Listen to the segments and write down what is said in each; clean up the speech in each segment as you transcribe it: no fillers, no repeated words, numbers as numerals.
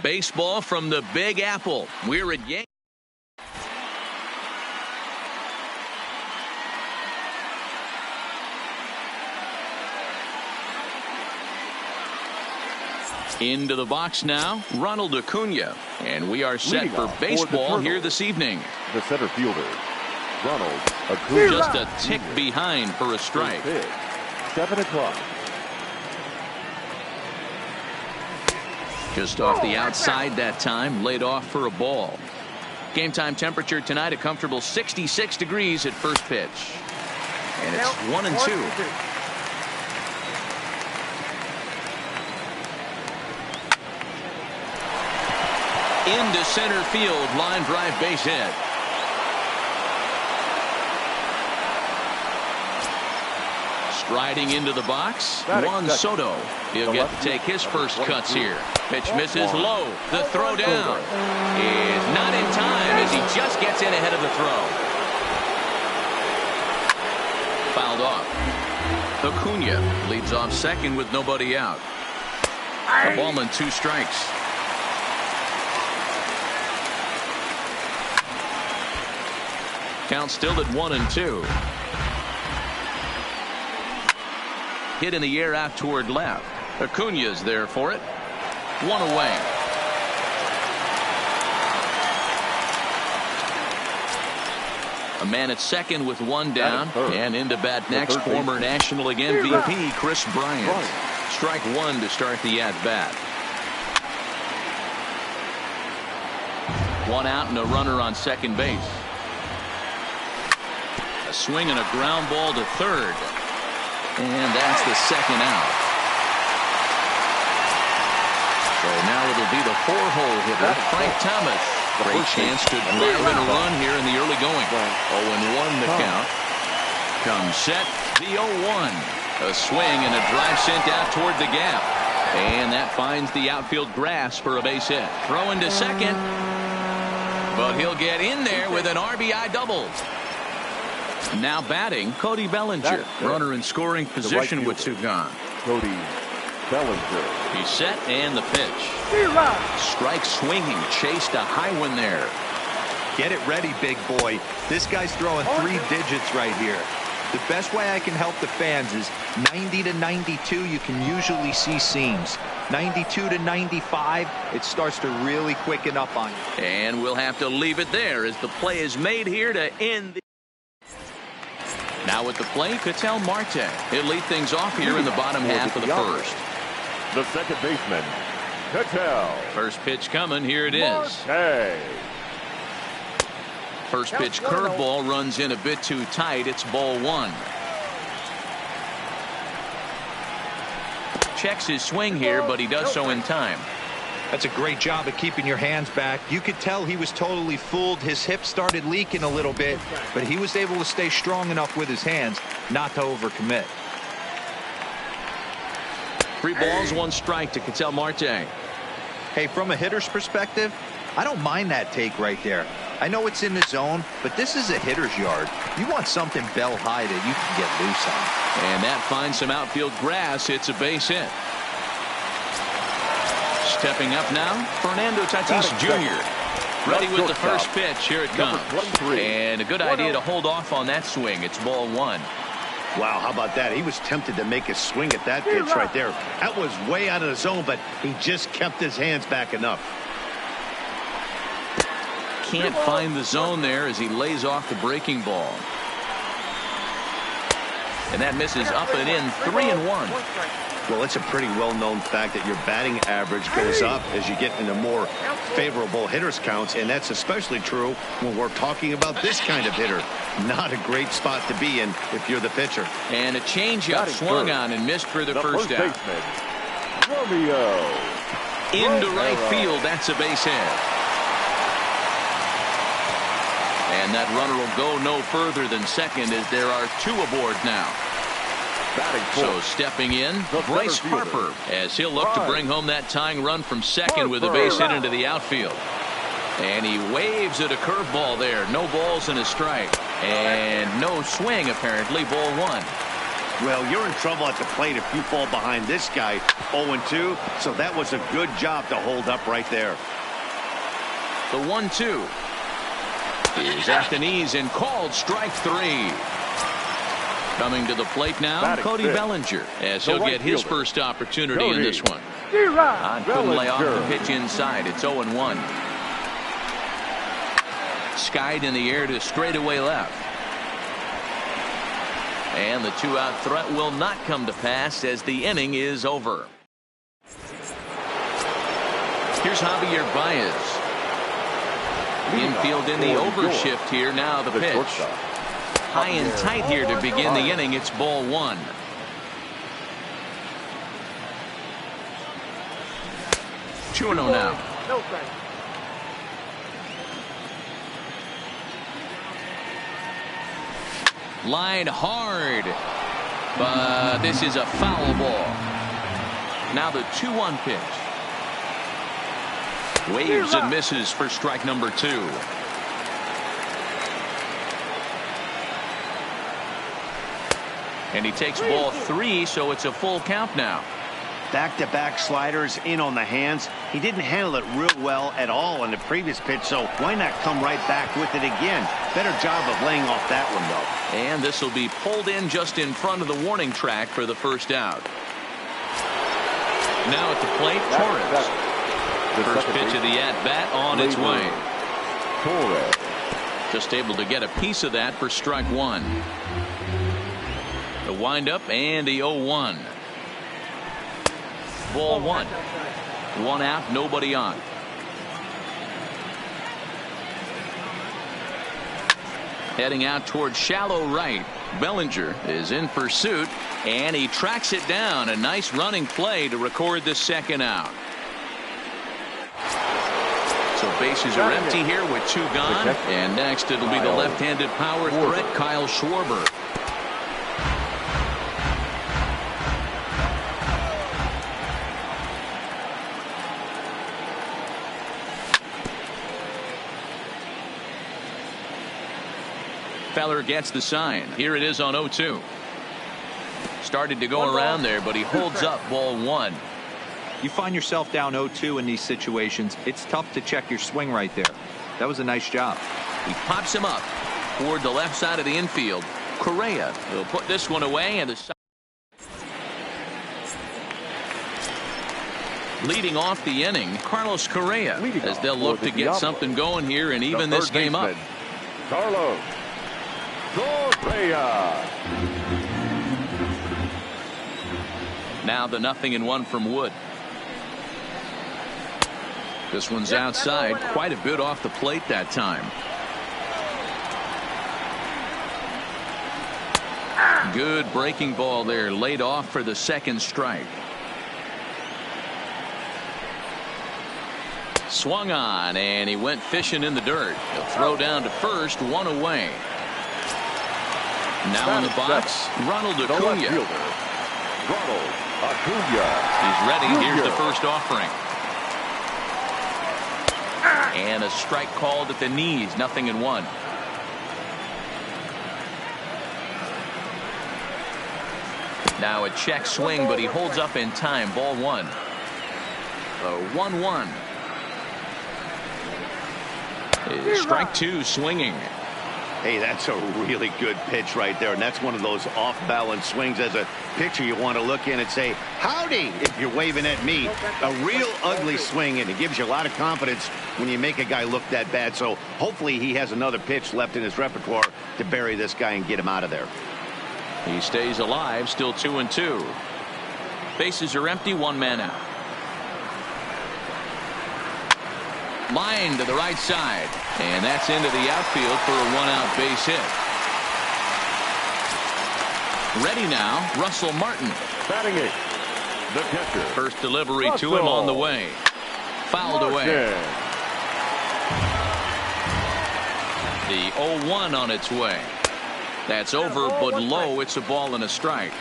Baseball from the Big Apple. We're at Yankee. Into the box now, Ronald Acuna. And we are set for baseball here this evening. The center fielder, Ronald Acuna. Just a tick behind for a strike. 7 o'clock. Just off the outside that time, laid off for a ball. Game time temperature tonight, a comfortable 66 degrees at first pitch. And it's 1-2. Into center field, line drive, base hit. Striding into the box, Juan Soto. He'll get to take his first cuts here. Pitch misses low. The throw down is not in time as he just gets in ahead of the throw. Fouled off. Acuna leads off second with nobody out. A ball and 2 strikes. Count still at 1-2. Hit in the air out toward left. Acuna's there for it. 1 away. A man at second with 1 down. And into bat next, former National League MVP Chris Bryant. Strike 1 to start the at-bat. 1 out and a runner on second base. A swing and a ground ball to third. And that's the second out. So now it'll be the 4-hole hitter, Frank Thomas. Great chance to drive in a run here in the early going. 0-1 the count. Comes set, the 0-1. A swing and a drive sent out toward the gap. And that finds the outfield grass for a base hit. Throwing to second. But he'll get in there with an RBI double. Now batting, Cody Bellinger. Runner in scoring position with 2 gone. Cody Bellinger. He's set and the pitch. Strike swinging, chased a high one there. Get it ready, big boy. This guy's throwing 3 digits right here. The best way I can help the fans is 90 to 92. You can usually see seams. 92 to 95, it starts to really quicken up on you. And we'll have to leave it there as the play is made here to end the. Now with the play, Ketel Marte. He'll lead things off here in the bottom half of the first. The second baseman, Ketel. First pitch coming. Here it is. Hey. First pitch curveball runs in a bit too tight. It's ball 1. Checks his swing here, but he does so in time. That's a great job of keeping your hands back. You could tell he was totally fooled. His hip started leaking a little bit, but he was able to stay strong enough with his hands not to overcommit. 3 balls, 1 strike to Ketel Marte. Hey, from a hitter's perspective, I don't mind that take right there. I know it's in the zone, but this is a hitter's yard. You want something bell high that you can get loose on. And that finds some outfield grass. It's a base hit. Stepping up now, Fernando Tatis Jr. Ready with the first pitch. Here it comes. And a good idea to hold off on that swing. It's ball 1. Wow, how about that? He was tempted to make a swing at that pitch right there. That was way out of the zone, but he just kept his hands back enough. Can't find the zone there as he lays off the breaking ball. And that misses up and in. 3-1. Well, it's a pretty well-known fact that your batting average goes up as you get into more favorable hitters counts, and that's especially true when we're talking about this kind of hitter. Not a great spot to be in if you're the pitcher. And a changeup swung on and missed for the first out. Romeo. Into right field. That's a base hit. And that runner will go no further than second as there are 2 aboard now. So stepping in, Bryce Harper, as he'll look to bring home that tying run from second with a base hit into the outfield. And he waves at a curveball there. No balls and a strike. And no swing, apparently. Ball 1. Well, you're in trouble at the plate if you fall behind this guy 0-2, so that was a good job to hold up right there. The 1-2 is at the knees and called strike 3. Coming to the plate now, Cody Bellinger, as he'll get his first opportunity in this one. Couldn't lay off the pitch inside. It's 0-1. Skied in the air to straightaway left. And the 2-out threat will not come to pass as the inning is over. Here's Javier Baez. Infield in the overshift here. Now the pitch. High and tight here to begin the inning. It's ball 1. Two 2-0 now. Line hard, but this is a foul ball. Now the 2-1 pitch. Waves and misses for strike number 2. And he takes ball 3, so it's a full count now. Back-to-back sliders in on the hands. He didn't handle it real well at all on the previous pitch, so why not come right back with it again? Better job of laying off that one, though. And this will be pulled in just in front of the warning track for the first out. Now at the plate, Torres. First pitch of the at-bat on its way. Torres. Just able to get a piece of that for strike 1. The windup and the 0-1. Ball 1. 1 out, nobody on. Heading out towards shallow right. Bellinger is in pursuit, and he tracks it down. A nice running play to record the second out. So bases are empty here with 2 gone. And next it'll be the left-handed power threat, Kyle Schwarber. Feller gets the sign. Here it is on 0-2. Started to go around there, but he holds up ball 1. You find yourself down 0-2 in these situations, it's tough to check your swing right there. That was a nice job. He pops him up toward the left side of the infield. Correa will put this one away, and the leading off the inning, Carlos Correa, as they'll look to get something going here and even this game up. Carlos Correa. Now the 0-1 from Wood. This one's outside, quite a bit off the plate that time. Good breaking ball there, laid off for the second strike. Swung on, and he went fishing in the dirt. He'll throw down to first, 1 away. Now in the box, Ronald Acuna. He's ready. Here's the first offering. And a strike called at the knees. 0-1. Now a check swing, but he holds up in time. Ball 1. The 1-1. Strike 2 swinging. Hey, that's a really good pitch right there, and that's one of those off-balance swings. As a pitcher, you want to look in and say, howdy, if you're waving at me. A real ugly swing, and it gives you a lot of confidence when you make a guy look that bad. So hopefully he has another pitch left in his repertoire to bury this guy and get him out of there. He stays alive, still 2-2. Bases are empty, 1 man out. Line to the right side, and that's into the outfield for a 1-out base hit. Ready now, Russell Martin. Batting it, the catcher. First delivery to him on the way. Fouled away. The 0-1 on its way. That's over, but low. It's a ball and a strike.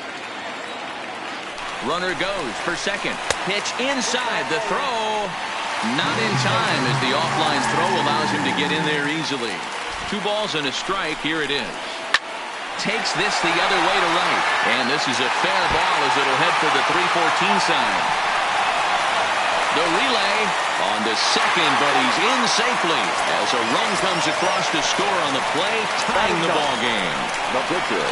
Runner goes for second. Pitch inside. The throw. Not in time as the offline throw allows him to get in there easily. 2 balls and a strike. Here it is. takes this the other way to right. And this is a fair ball as it'll head for the 314 sign. The relay on the second, but he's in safely as a run comes across to score on the play, tying the ball game. The pitcher.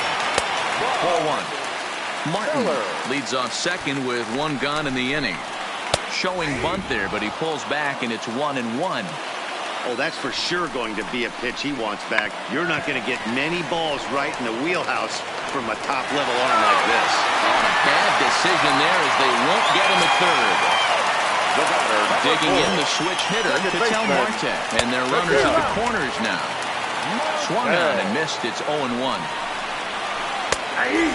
4-1. Martin leads off second with one gone in the inning. Showing bunt there, but he pulls back, and it's 1-1. Oh, that's for sure going to be a pitch he wants back. You're not going to get many balls right in the wheelhouse from a top-level arm like this. On a bad decision there as they won't get him at third. The batter. Digging in the switch hitter, Ketel Marte. And their runners at the corners now. Swung on and missed. It's 0-1.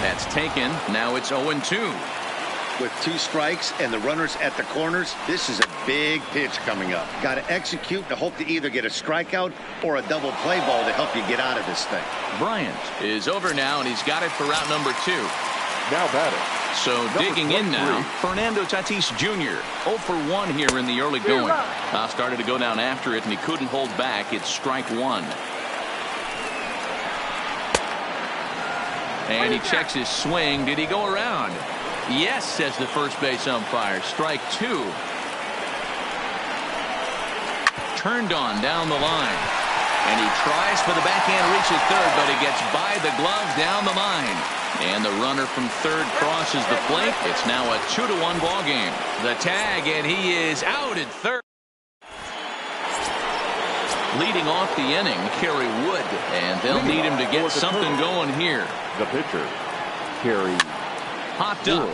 That's taken. Now it's 0-2. With 2 strikes and the runners at the corners, this is a big pitch coming up. Got to execute to hope to either get a strikeout or a double play ball to help you get out of this thing. Bryant is over now, and he's got it for route number 2. Now batting. So digging in now, Fernando Tatis Jr. 0 for 1 here in the early going. Started to go down after it, and he couldn't hold back. It's strike 1. And he checks his swing. Did he go around? Yes, says the first base umpire. Strike 2. Turned on down the line. And he tries for the backhand reach at third, but he gets by the glove down the line. And the runner from third crosses the plate. It's now a 2-1 ball game. The tag, and he is out at third. Leading off the inning, Kerry Wood, and they'll need him to get something going here. The pitcher, Kerry. Popped up.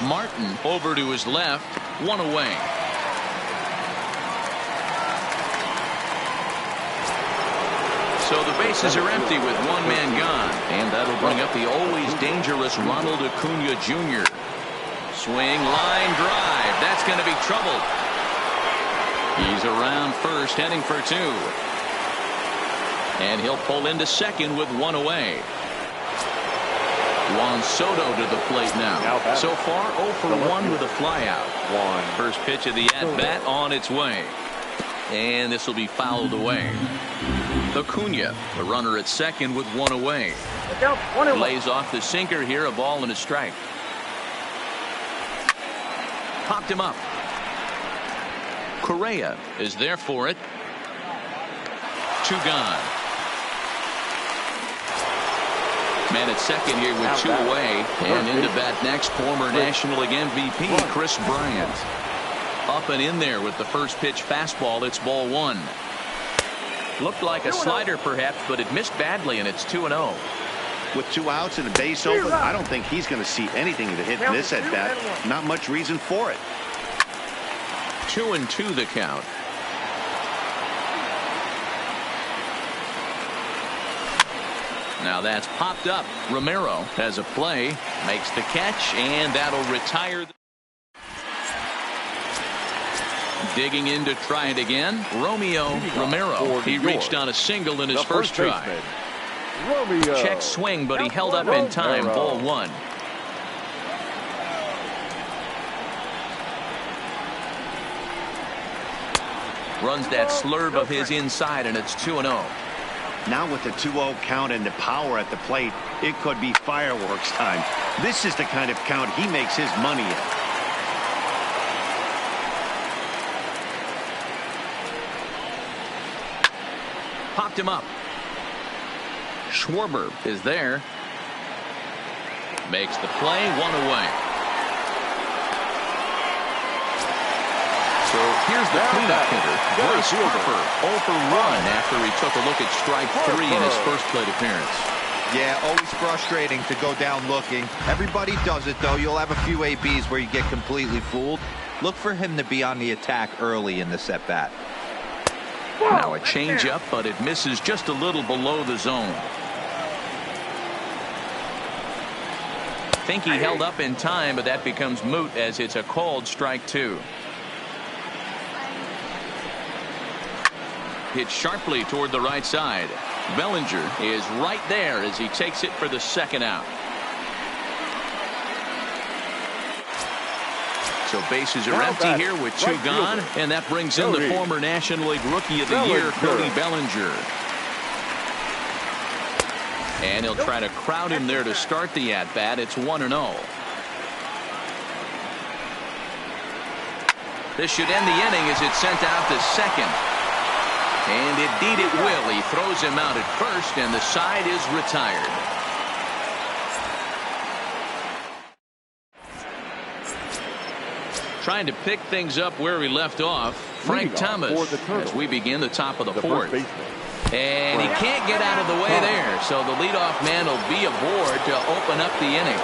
Martin over to his left, 1 away. So the bases are empty with 1 man gone, and that'll bring up the always dangerous Ronald Acuna Jr. Swing, line drive. That's going to be trouble. He's around first, heading for 2. And he'll pull into second with 1 away. Juan Soto to the plate now. So far 0 for 1 with a flyout. First pitch of the at-bat on its way. And this will be fouled away. Acuna, the runner at second with 1 away. Lays off the sinker here, a ball and a strike. Popped him up. Correa is there for it. 2 gone. Man at second here with 2 away, and into bat next, former National League MVP Chris Bryant. Up and in there with the first pitch fastball. It's ball 1. Looked like a slider perhaps, but it missed badly, and it's 2-0. With 2 outs and a base open, I don't think he's going to see anything to hit in this at bat. Not much reason for it. 2-2 the count. Now that's popped up. Romero has a play, makes the catch, and that'll retire. Digging in to try it again. Romero. He reached on a single in his first try. Check swing, but he held up in time. Ball 1. Runs that slurve of his inside, and it's 2-0. Now with the 2-0 count and the power at the plate, it could be fireworks time. This is the kind of count he makes his money in. Popped him up. Schwarber is there. Makes the play, 1 away. So here's the cleanup hitter, Bryce Harper, 0 for 1 after he took a look at strike 3 in his first plate appearance. Yeah, always frustrating to go down looking. Everybody does it, though. You'll have a few ABs where you get completely fooled. Look for him to be on the attack early in this at-bat. Now a changeup, but it misses just a little below the zone. Think he held up in time, but that becomes moot as it's a called strike 2. Hit sharply toward the right side. Bellinger is right there as he takes it for the second out. So bases are empty here with 2 gone, and that brings in the former National League Rookie of the Year, Cody Bellinger. And he'll try to crowd him there to start the at-bat. It's 1-0. This should end the inning as it's sent out to second. And indeed it will. He throws him out at first, and the side is retired. Trying to pick things up where we left off, Frank Thomas, as we begin the top of the fourth. And he can't get out of the way there, so the leadoff man will be aboard to open up the inning.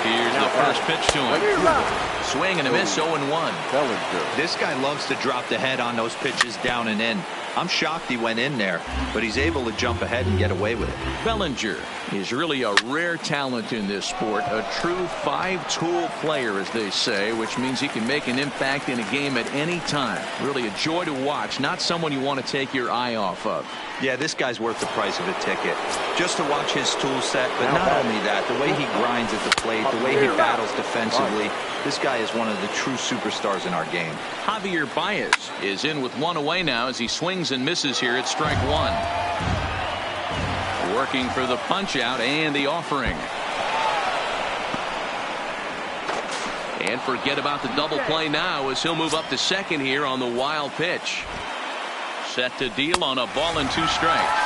Here's the first pitch to him. Swing and a miss, 0-1. This guy loves to drop the head on those pitches down and in. I'm shocked he went in there, but he's able to jump ahead and get away with it. Bellinger is really a rare talent in this sport, a true five-tool player, as they say, which means he can make an impact in a game at any time. Really a joy to watch, not someone you want to take your eye off of. Yeah, this guy's worth the price of a ticket. Just to watch his tool set, but not only that, the way he grinds at the plate, the way he battles defensively, this guy is one of the true superstars in our game. Javier Baez is in with one away now as he swings and misses here at strike one. Working for the punch out and the offering. And forget about the double play now as he'll move up to second here on the wild pitch. Set to deal on a ball and 2 strikes.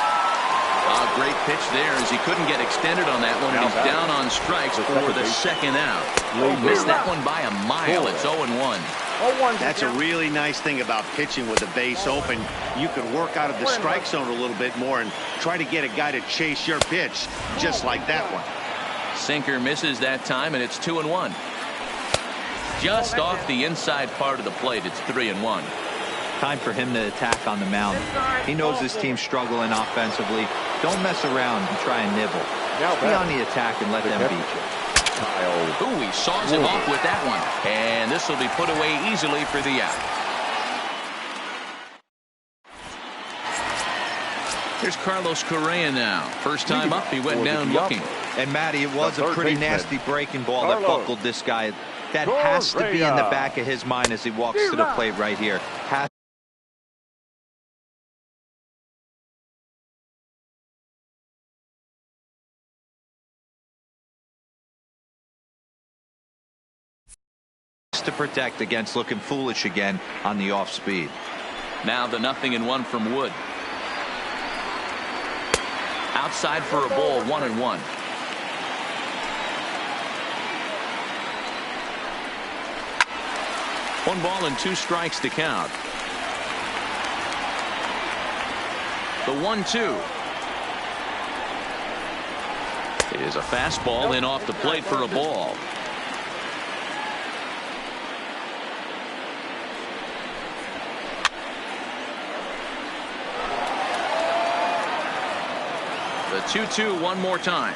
A great pitch there as he couldn't get extended on that one. He's down on strikes for the second out. Missed that one by a mile. It's 0-1. That's a really nice thing about pitching with the base open. You can work out of the strike zone a little bit more and try to get a guy to chase your pitch, just like that one. Sinker misses that time, and it's 2-1. Just off the inside part of the plate, it's 3-1. Time for him to attack on the mound. He knows his team's struggling offensively. Don't mess around and try and nibble. Be on the attack and let them beat you. Ooh, he saws him off with that one. And this will be put away easily for the out. Here's Carlos Correa now. First time up, he went down looking. And Matty, it was a pretty nasty breaking ball that buckled this guy. That has to be in the back of his mind as he walks to the plate right here. To protect against looking foolish again on the off speed. Now the 0-1 from Wood. Outside for a ball, 1-1. One ball and 2 strikes to count. The 1-2 is a fastball in off the plate for a ball. The 2-2 one more time.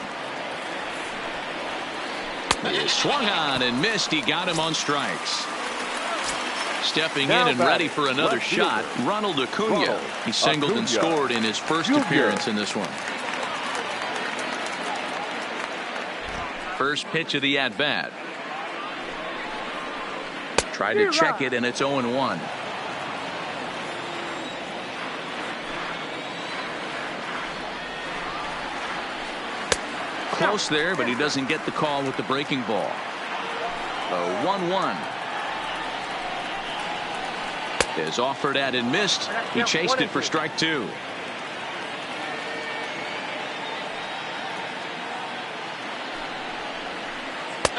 He swung on and missed. He got him on strikes. Stepping in and ready for another shot, Ronald Acuna. He singled and scored in his first appearance in this one. First pitch of the at-bat. Tried to check it, and it's 0-1. Close there, but he doesn't get the call with the breaking ball. The 1-1 is offered at and missed. He chased it for strike 2.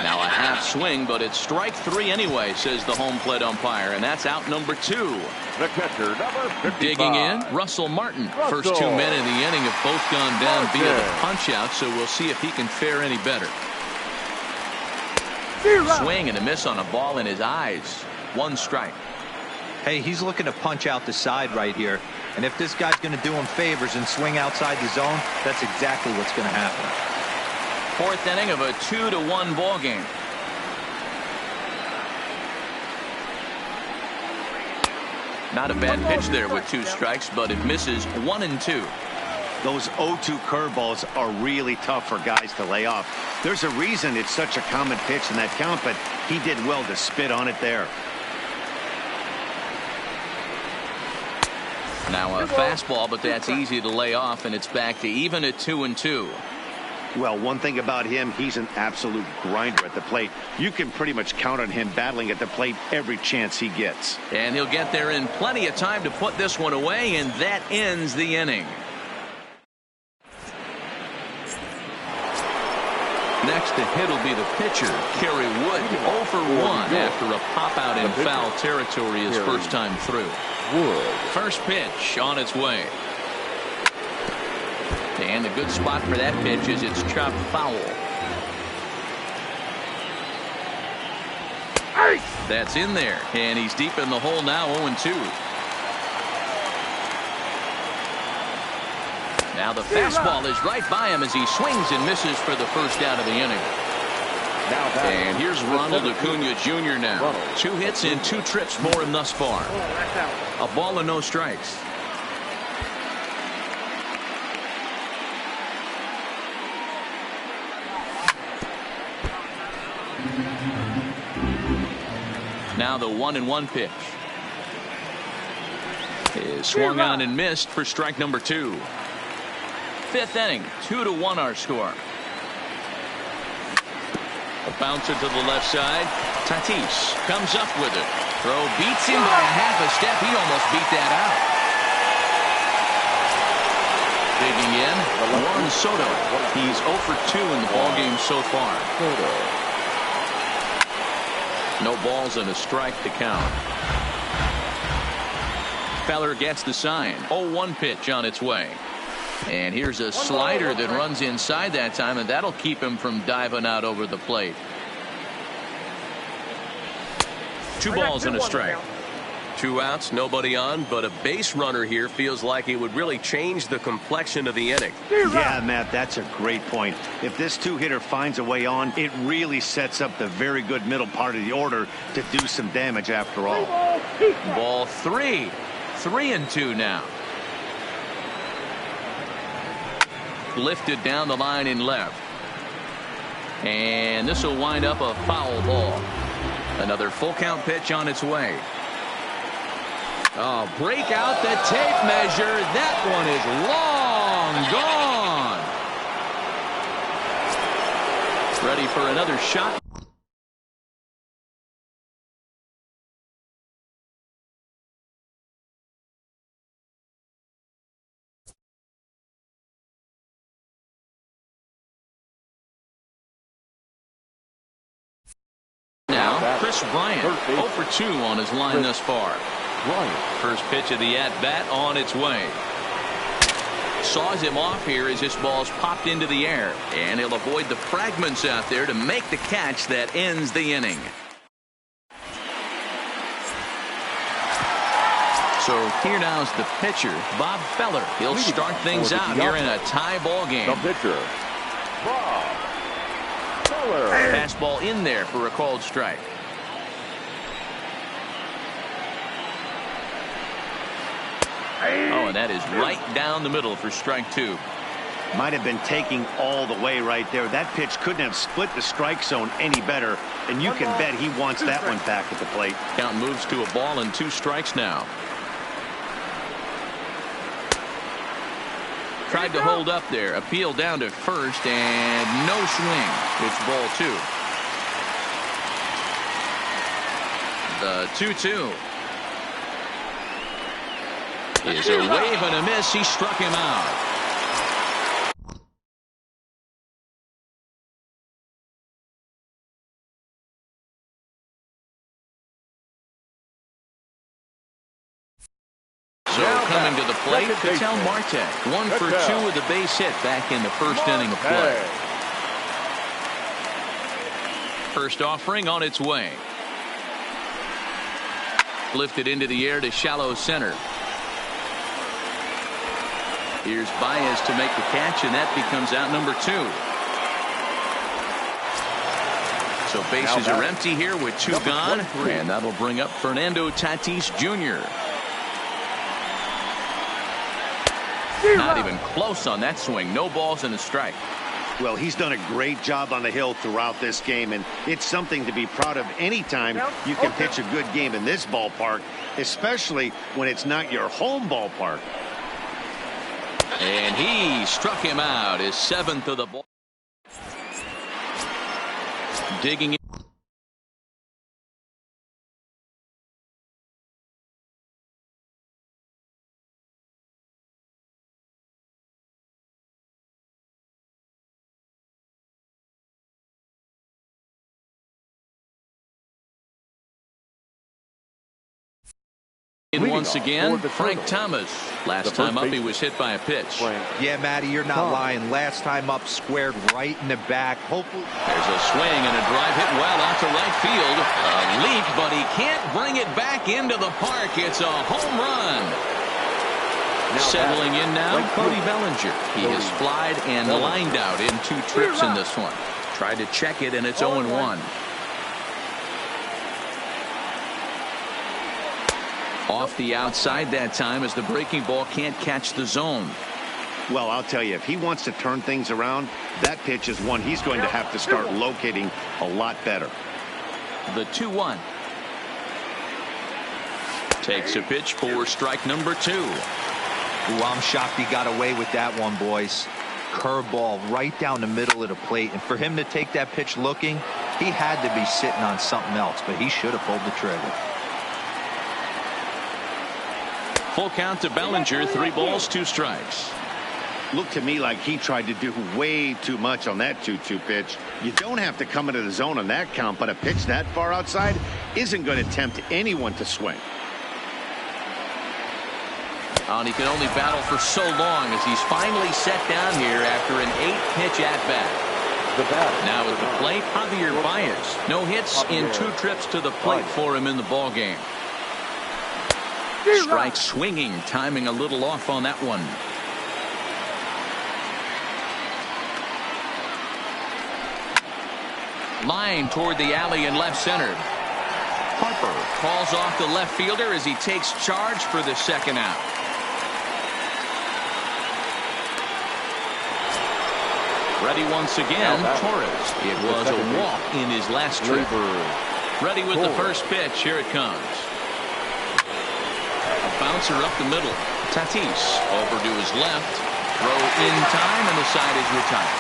Now a half swing, but it's strike 3 anyway, says the home plate umpire, and that's out number 2. The catcher, number 55. Digging in, Russell Martin. First 2 men in the inning have both gone down via the punch out, so we'll see if he can fare any better. Swing and a miss on a ball in his eyes. 1 strike. Hey, he's looking to punch out the side right here. And if this guy's going to do him favors and swing outside the zone, that's exactly what's going to happen. 4th inning of a 2-1 ball game. Not a bad pitch there with 2 strikes, but it misses 1-2. Those 0-2 curveballs are really tough for guys to lay off. There's a reason it's such a common pitch in that count, but he did well to spit on it there. Now a fastball, but that's easy to lay off, and it's back to even at 2-2. Well, one thing about him, he's an absolute grinder at the plate. You can pretty much count on him battling at the plate every chance he gets. And he'll get there in plenty of time to put this one away, and that ends the inning. Next to hit will be the pitcher, Kerry Wood, 0 for 1 after a pop-out in foul territory his first time through. First pitch on its way. And a good spot for that pitch is it's chopped foul. That's in there, and he's deep in the hole now, 0-2. Now the fastball is right by him as he swings and misses for the first out of the inning. And here's Ronald Acuna Jr. now. 2 hits and 2 trips for him thus far. A ball and no strikes. Now the 1-1 pitch is swung on and missed for strike number 2. 5th inning, 2-1 our score. A bouncer to the left side. Tatis comes up with it. Throw beats him by a half a step. He almost beat that out. Digging in, Juan Soto. He's 0 for 2 in the ballgame so far. No balls and a strike to count. Feller gets the sign. 0-1 pitch on its way. And here's a slider that runs inside that time, and that'll keep him from diving out over the plate. 2 balls and a strike. 2 outs, nobody on, but a base runner here feels like it would really change the complexion of the inning. Yeah, Matt, that's a great point. If this 2-hitter finds a way on, it really sets up the very good middle part of the order to do some damage after all. Ball 3. 3-2 now. Lifted down the line in left. And this will wind up a foul ball. Another full count pitch on its way. Oh, break out the tape measure. That one is long gone. Ready for another shot. Now, Chris Bryant, 0 for 2 on his line thus far. First pitch of the at-bat on its way. Saws him off here as this ball's popped into the air. And he'll avoid the fragments out there to make the catch that ends the inning. So here now's the pitcher, Bob Feller. He'll start things out here in a tie ball game. The pitcher, Bob Feller. Fastball in there for a called strike. Oh, and that is right down the middle for strike 2. Might have been taking all the way right there. That pitch couldn't have split the strike zone any better, and you can bet he wants that one back at the plate. Count moves to a ball and 2 strikes now. Tried to hold up there. Appeal down to first, and no swing. It's ball 2. The 2-2. Is a wave and a miss. He struck him out. So coming to the plate, Ketel Marte. 1 for 2 with a base hit back in the first inning of play. First offering on its way. Lifted into the air to shallow center. Here's Baez to make the catch, and that becomes out number 2. So bases are empty here with 2 gone, and that'll bring up Fernando Tatis Jr. Not even close on that swing. No balls and a strike. Well, he's done a great job on the hill throughout this game, and it's something to be proud of anytime you can pitch a good game in this ballpark, especially when it's not your home ballpark. And he struck him out, his 7th of the ball. Digging in. Once again, Frank Thomas. Last time up, he was hit by a pitch. Yeah, Matty, you're not lying. Last time up, squared right in the back. Hopefully. There's a swing and a drive hit well out to right field. A leap, but he can't bring it back into the park. It's a home run. Settling in now, Cody Bellinger. He has flied and lined out in 2 trips in this one. Tried to check it, and it's 0-1. Off the outside that time as the breaking ball can't catch the zone. Well, I'll tell you, if he wants to turn things around, that pitch is one he's going to have to start locating a lot better. The 2-1. Takes a pitch for strike number 2. Ooh, I'm shocked he got away with that one, boys. Curveball right down the middle of the plate. And for him to take that pitch looking, he had to be sitting on something else, but he should have pulled the trigger. Full count to Bellinger, 3 balls, 2 strikes. Looked to me like he tried to do way too much on that 2-2 pitch. You don't have to come into the zone on that count, but a pitch that far outside isn't going to tempt anyone to swing. And he can only battle for so long as he's finally set down here after an 8-pitch at-bat. Now at the plate, Javier Baez. No hits in 2 trips to the plate for him in the ballgame. Strike swinging, timing a little off on that one. Line toward the alley in left center. Harper calls off the left fielder as he takes charge for the 2nd out. Ready once again, Torres. It was a walk in his last trip. Ready with the first pitch. Here it comes. Bouncer up the middle. Tatis over to his left. Throw in time, and the side is retired.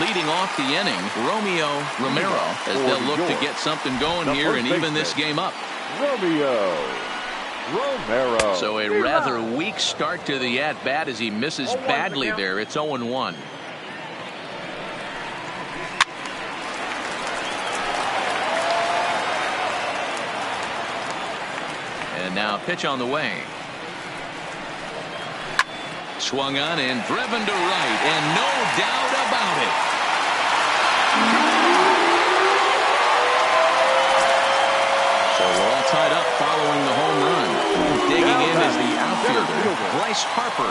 Leading off the inning, Romero, as they'll look to get something going here and even this game up. Romero. So a rather weak start to the at-bat as he misses badly there. It's 0-1. Now pitch on the way. Swung on and driven to right, and no doubt about it. So we're all tied up following the home run. Digging in is the outfielder, Bryce Harper.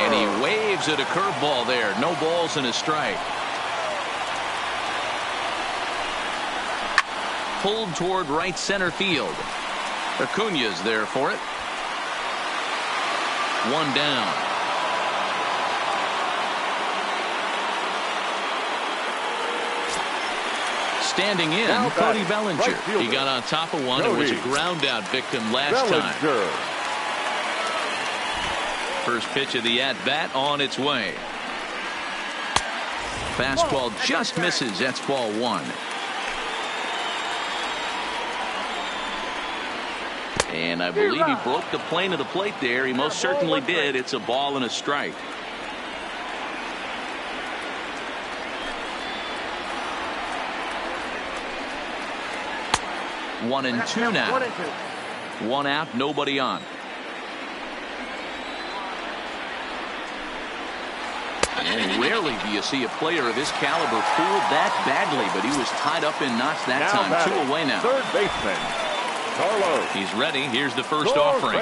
And he waves at a curveball there. No balls and a strike. Pulled toward right center field. Acuña's there for it. 1 down. Standing in, Cody Bellinger. He got on top of one and was a ground out victim last time. First pitch of the at-bat on its way. Fastball just misses. That's ball 1. And I believe he broke the plane of the plate there. He most certainly did. It's a ball and a strike. One and two now. 1 out, nobody on. And rarely do you see a player of his caliber fooled that badly, but he was tied up in knots that time. 2 away now. Third baseman, Carlos. He's ready. Here's the first offering.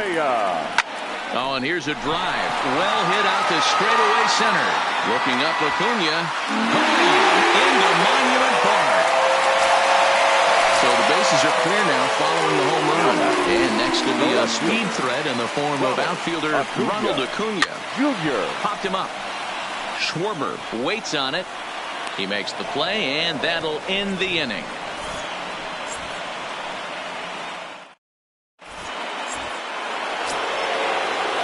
Oh, and here's a drive. Well hit out to straightaway center. Looking up Acuña. Into Monument Park. So the bases are clear now following the home run. And next will be a speed threat in the form of outfielder Ronald Acuna. Popped him up. Schwarber waits on it. He makes the play, and that'll end the inning.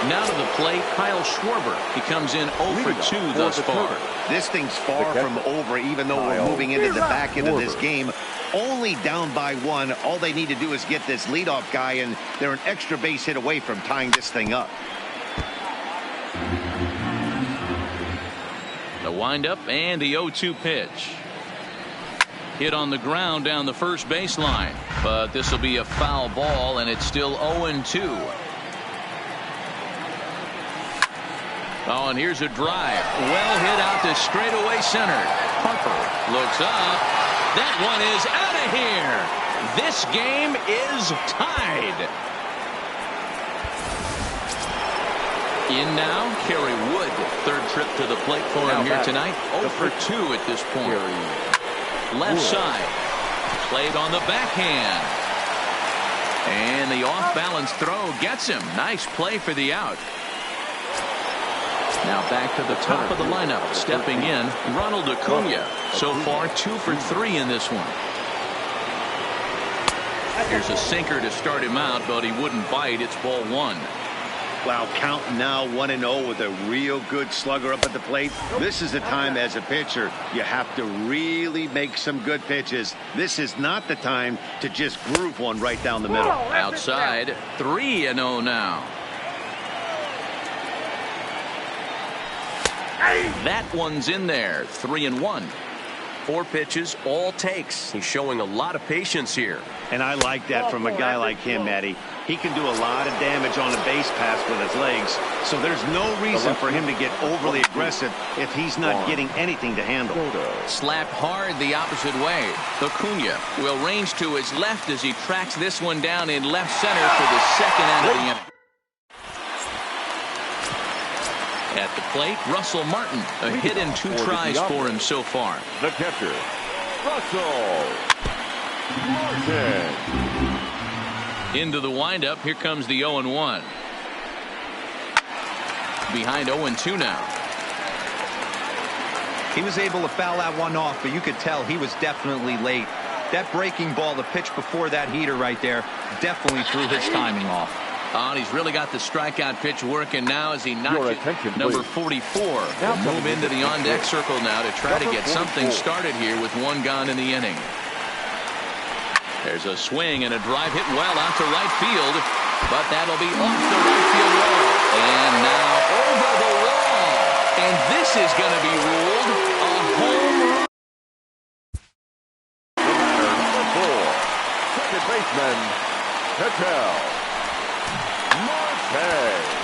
Now to the plate, Kyle Schwarber. He comes in 0 for 2 thus far. This thing's far from over, even though we're moving into the back end of this game. Only down by 1. All they need to do is get this leadoff guy, and they're an extra base hit away from tying this thing up. The windup and the 0-2 pitch. Hit on the ground down the first baseline. But this will be a foul ball, and it's still 0-2. Oh, and here's a drive. Well hit out to straightaway center. Harper looks up. That one is out of here. This game is tied. In now, Kerry Wood. Third trip to the plate for him here tonight. 0 for 2 at this point. Left side. Played on the backhand. And the off-balance throw gets him. Nice play for the out. Now back to the top of the lineup. Stepping in, Ronald Acuna. So far, 2 for 3 in this one. Here's a sinker to start him out, but he wouldn't bite. It's ball 1. Wow, count now 1-0 with a real good slugger up at the plate. This is the time as a pitcher you have to really make some good pitches. This is not the time to just groove one right down the middle. Outside, 3-0 now. That one's in there. 3-1. 4 pitches, all takes. He's showing a lot of patience here. And I like that from a guy like him, Matty. He can do a lot of damage on a base pass with his legs. So there's no reason for him to get overly aggressive if he's not getting anything to handle. Slapped hard the opposite way. Acuna will range to his left as he tracks this one down in left center for the second out of the inning. At the plate, Russell Martin. A hit in 2 tries for him so far. The catcher, Russell Martin. Into the windup. Here comes the 0-1. Behind 0-2 now. He was able to foul that one off, but you could tell he was definitely late. That breaking ball, the pitch before that heater right there, definitely threw his timing off. Oh, and he's really got the strikeout pitch working now as he knocks it. Number 44 will move into the on-deck circle now to try to get something started here with 1 gone in the inning. There's a swing and a drive hit well out to right field, but that'll be off the right field wall. And now over the wall. And this is going to be ruled a home run. Number 4, second baseman, Patel. Marte.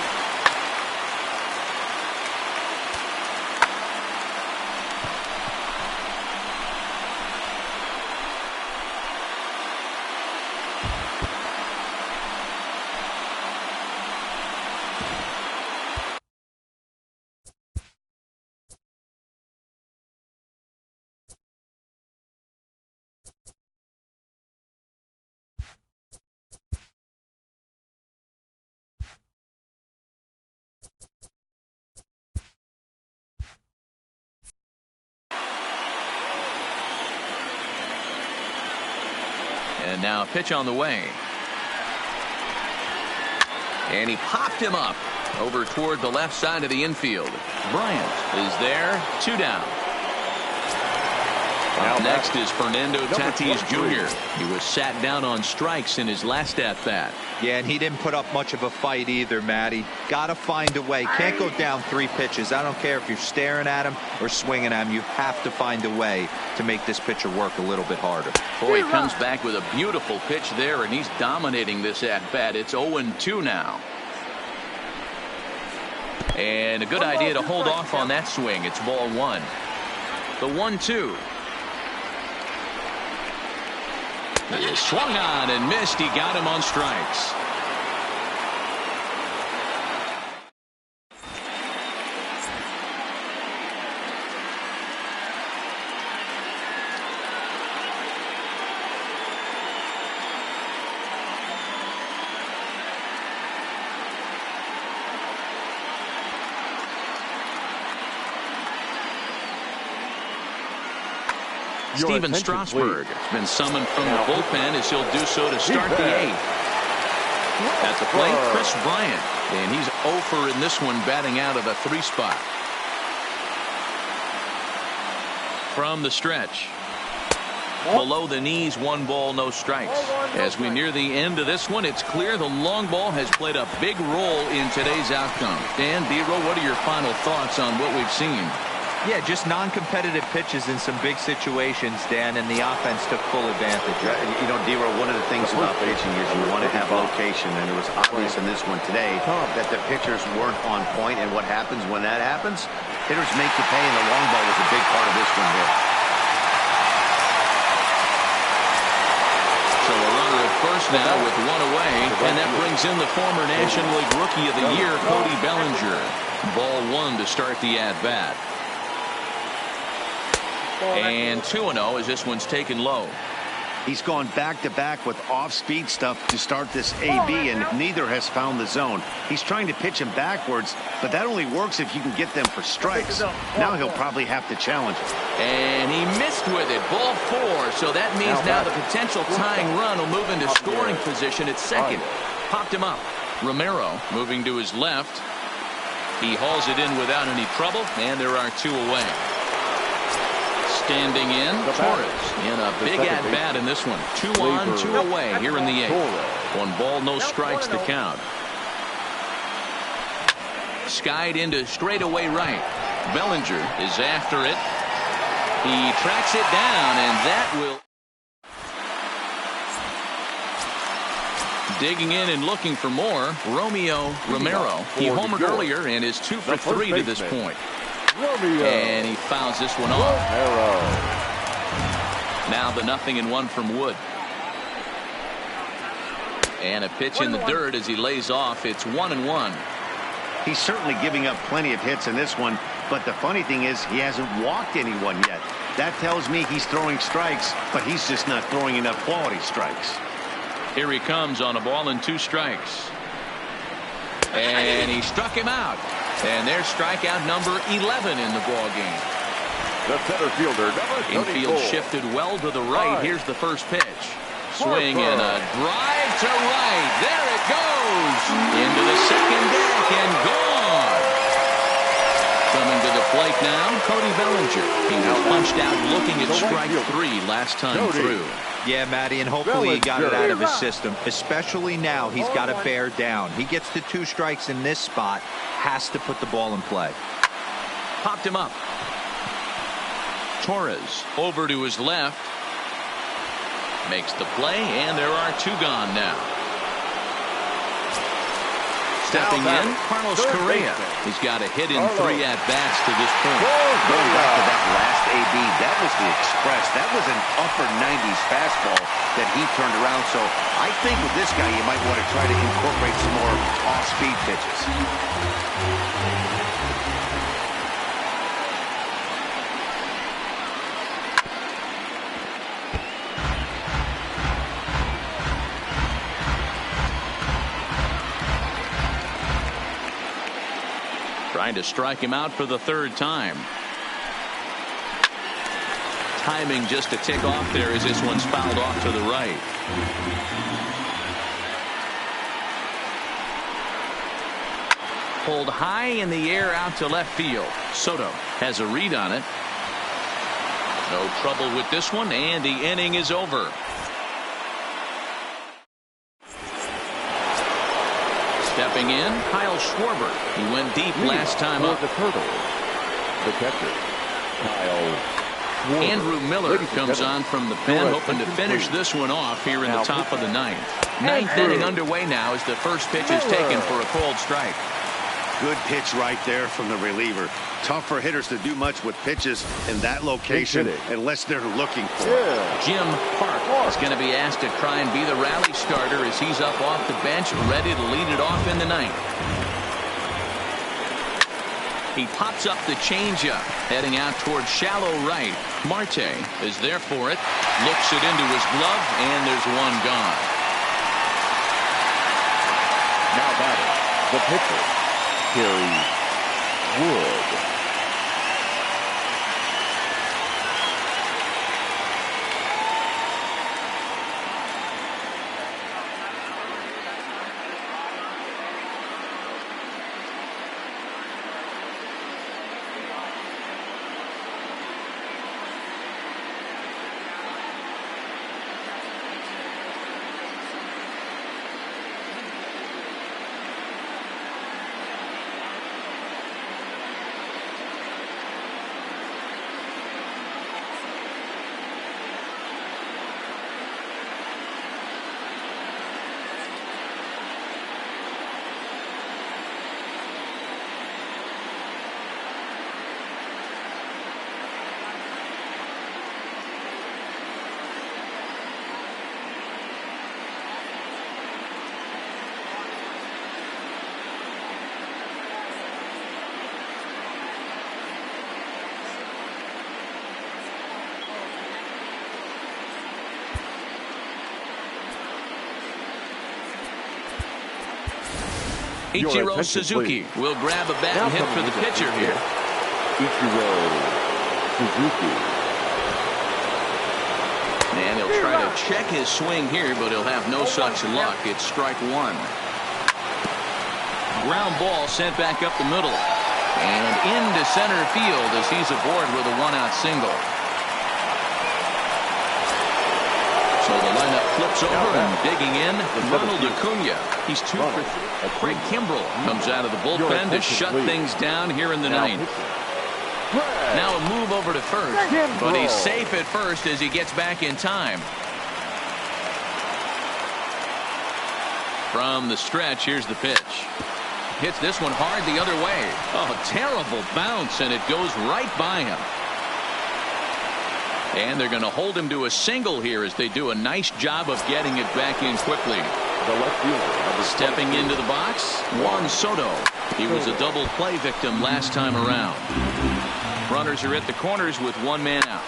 And now a pitch on the way. And he popped him up over toward the left side of the infield. Bryant is there. 2 down. Up next is Fernando Tatis Jr. He was sat down on strikes in his last at-bat. Yeah, and he didn't put up much of a fight either, Matty. Got to find a way. Can't go down 3 pitches. I don't care if you're staring at him or swinging at him. You have to find a way to make this pitcher work a little bit harder. Boy, he comes back with a beautiful pitch there, and he's dominating this at-bat. It's 0-2 now. And a good idea to hold off on that swing. It's ball 1. The 1-2. He swung on and missed. He got him on strikes. Steven Strasburg has been summoned from the bullpen as he'll do so to start the 8th. At the plate, Chris Bryant, and he's 0 for in this one, batting out of the 3 spot. From the stretch, below the knees, 1 ball, no strikes. As we near the end of this one, it's clear the long ball has played a big role in today's outcome. Dan, D-Row, what are your final thoughts on what we've seen? Yeah, just non-competitive pitches in some big situations, Dan, and the offense took full advantage. You know, D-Row, one of the things about pitching is you want to have location, and it was obvious in this one today that the pitchers weren't on point, and what happens when that happens? Hitters make you pay, and the long ball was a big part of this one here. So a runner at first now with 1 away, and that brings in the former National League Rookie of the Year, Cody Bellinger. Ball 1 to start the at-bat. And 2-0 as this one's taken low. He's gone back-to-back with off-speed stuff to start this AB, and neither has found the zone. He's trying to pitch him backwards, but that only works if you can get them for strikes. Now he'll probably have to challenge it. And he missed with it. Ball 4. So that means now the potential tying run will move into scoring position at second. Popped him up. Romero moving to his left. He hauls it in without any trouble, and there are 2 away. Standing in, Torres in a big at-bat in this one. 2 on, 2 away here in the 8th. 1 ball, no strikes to count. Skied into straightaway right. Bellinger is after it. He tracks it down, and that will... Digging in and looking for more, Romeo Romero. He homered earlier and is 2 for 3 to this point. And he fouls this one off. Now the 0-1 from Wood. And a pitch in the dirt as he lays off. It's 1-1. He's certainly giving up plenty of hits in this one, but the funny thing is he hasn't walked anyone yet. That tells me he's throwing strikes, but he's just not throwing enough quality strikes. Here he comes on a ball and 2 strikes. And he struck him out. And there's strikeout number 11 in the ball game. The center fielder, number 34. Infield shifted well to the right. Here's the first pitch. Swing and a drive to right. There it goes. Into the second deck and gone. Coming to the plate now, Cody Bellinger. He was punched out looking at strike 3 last time through. Yeah, Matty, and hopefully he got it out of his system. Especially now, he's got to bear down. He gets the 2 strikes in this spot, has to put the ball in play. Popped him up. Torres over to his left. Makes the play, and there are 2 gone now. Stepping in, Carlos Correa. He's got a hit in 3 at-bats to this point. Going back to that last AB, that was the express. That was an upper 90s fastball that he turned around. So I think with this guy, you might want to try to incorporate some more off-speed pitches. Trying to strike him out for the 3rd time. Timing just a tick off there as this one's fouled off to the right. Pulled high in the air out to left field. Soto has a read on it. No trouble with this one, and the inning is over. Stepping in, Kyle Schwarber. He went deep last time up. The Turtles, the catcher, Kyle Schwarber. Andrew Miller comes on from the pen, hoping to finish this one off here in the top of the 9th. 9th inning underway now as the first pitch is taken for a called strike. Good pitch right there from the reliever. Tough for hitters to do much with pitches in that location unless they're looking for it. Jim Park is going to be asked to try and be the rally starter as he's up off the bench, ready to lead it off in the 9th. He pops up the changeup, heading out towards shallow right. Marte is there for it, looks it into his glove, and there's 1 gone. Now batting, the pitcher, Kerry Wood. Ichiro Suzuki will grab a bat and hit for the pitcher here. Ichiro Suzuki. And he'll try to check his swing here, but he'll have no such luck. It's strike one. Ground ball sent back up the middle. And into center field as he's aboard with a one-out single. So the lineup flips over and digging in, Ronald Acuna. He's 2 for 3. Craig Kimbrell comes out of the bullpen to shut things down here in the ninth. Now a move over to first, but he's safe at first as he gets back in time. From the stretch, here's the pitch. Hits this one hard the other way. Oh, terrible bounce, and it goes right by him. And they're going to hold him to a single here as they do a nice job of getting it back in quickly. The left fielder. Stepping into the box, Juan Soto. He was a double play victim last time around. Runners are at the corners with one man out.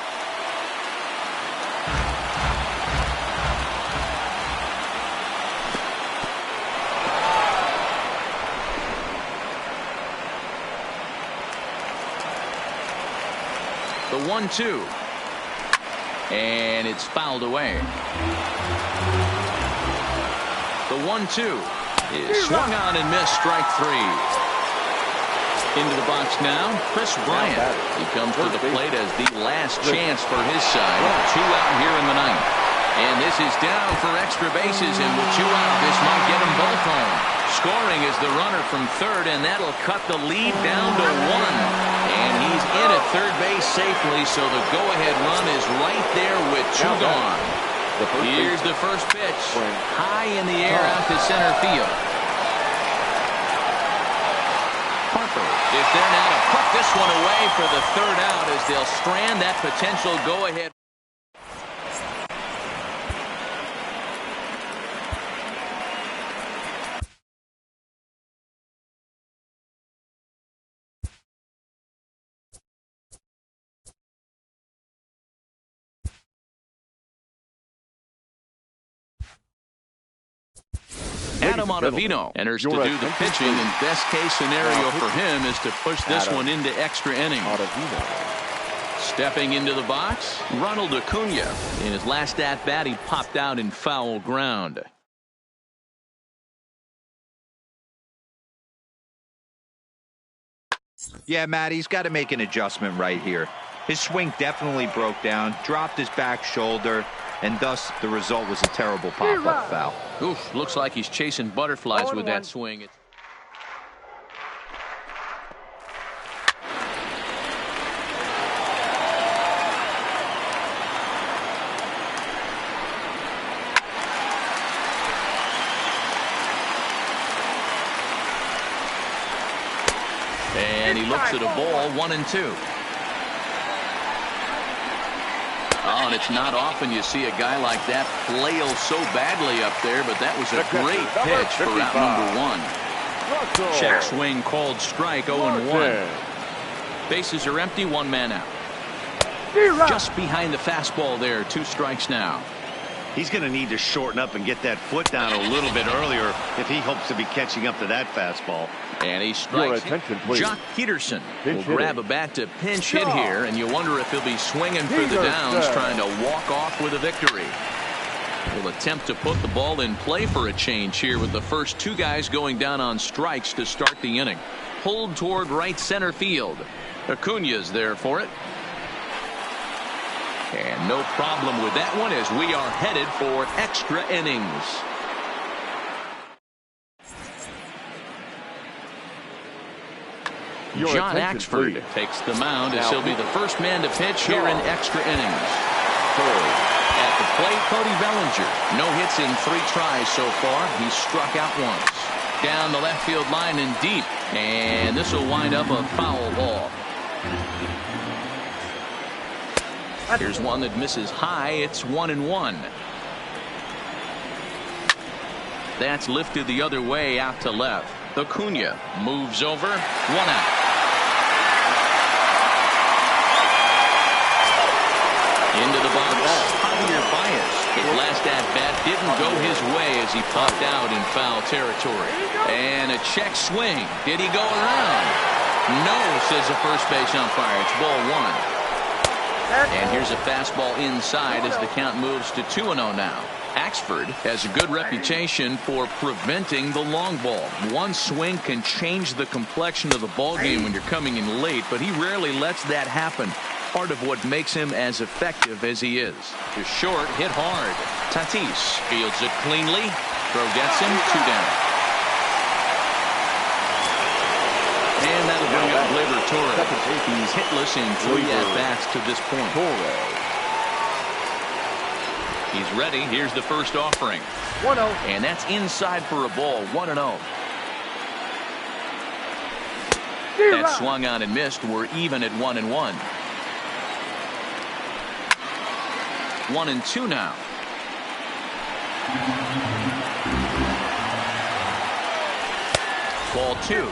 The 1-2. And it's fouled away. The 1-2 is swung on and missed, strike three. Into the box now, Chris Bryant. He comes to the plate as the last chance for his side. 2 out here in the ninth. And this is down for extra bases, and with 2 out, this might get them both home. Scoring is the runner from third, and that'll cut the lead down to 1. And he's in at third base safely, so the go-ahead run is right there with 2 gone. Here's the first pitch. High in the air out to center field. Harper is there now to put this one away for the third out as they'll strand that potential go-ahead. Adam Ottavino enters to do the pitching, and best case scenario for him is to push this one into extra innings. Stepping into the box, Ronald Acuna. In his last at-bat, he popped out in foul ground. Yeah, Matt, he's got to make an adjustment right here. His swing definitely broke down, dropped his back shoulder, and thus the result was a terrible pop-up foul. Oof, looks like he's chasing butterflies with that swing. And he looks at a ball, 1-2. Oh, and it's not often you see a guy like that flail so badly up there, but that was a great pitch for out number 1. Check swing called strike, 0-1. Bases are empty, 1 man out. Just behind the fastball there, 2 strikes now. He's going to need to shorten up and get that foot down a little bit earlier if he hopes to be catching up to that fastball. And he strikes. Jock Peterson will grab a bat to pinch hit here, and you wonder if he'll be swinging for the downs, trying to walk off with a victory. Will attempt to put the ball in play for a change here with the first 2 guys going down on strikes to start the inning. Pulled toward right center field. Acuna's there for it. And no problem with that one as we are headed for extra innings. John Axford takes the mound as he'll be the first man to pitch here in extra innings. At the plate, Cody Bellinger. No hits in 3 tries so far. He's struck out once. Down the left field line and deep. And this will wind up a foul ball. Here's one that misses high. It's 1-1. That's lifted the other way out to left. Acuna moves over. 1 out. Into the box, you're biased. His last at-bat didn't go his way as he popped out in foul territory. And a check swing. Did he go around? No, says the first base umpire. It's ball one. And here's a fastball inside as the count moves to 2-0 now. Axford has a good reputation for preventing the long ball. One swing can change the complexion of the ball game when you're coming in late, but he rarely lets that happen. Part of what makes him as effective as he is. To short, hit hard. Tatis fields it cleanly. Throw gets him, 2 down. And that'll bring up Gleyber Torres. He's hitless in 3 at-bats to this point. He's ready. Here's the first offering. 1-0. And that's inside for a ball. 1-0. That swung on and missed. We're even at 1-1. 1-2 now. Ball 2.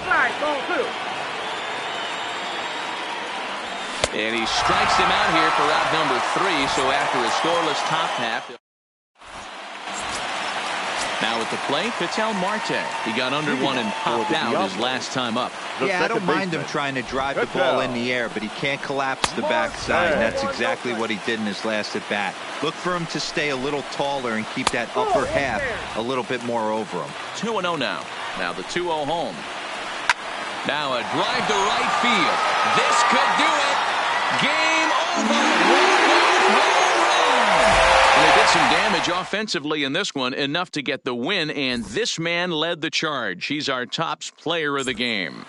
And he strikes him out here for out number 3. So after a scoreless top half. Now at the plate, Ketel Marte. He got under one and popped out his last time up. Yeah, I don't mind him trying to drive the ball in the air, but he can't collapse the backside. And that's exactly what he did in his last at bat. Look for him to stay a little taller and keep that upper half a little bit more over him. 2-0 now. Now the 2-0 home. Now a drive to right field. This could do it. Game over. And they did some damage offensively in this one, enough to get the win, and this man led the charge. He's our top player of the game.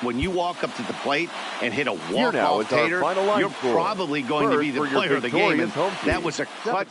When you walk up to the plate and hit a walk-off tater, you're probably going to be the player of the game. And that was a clutch.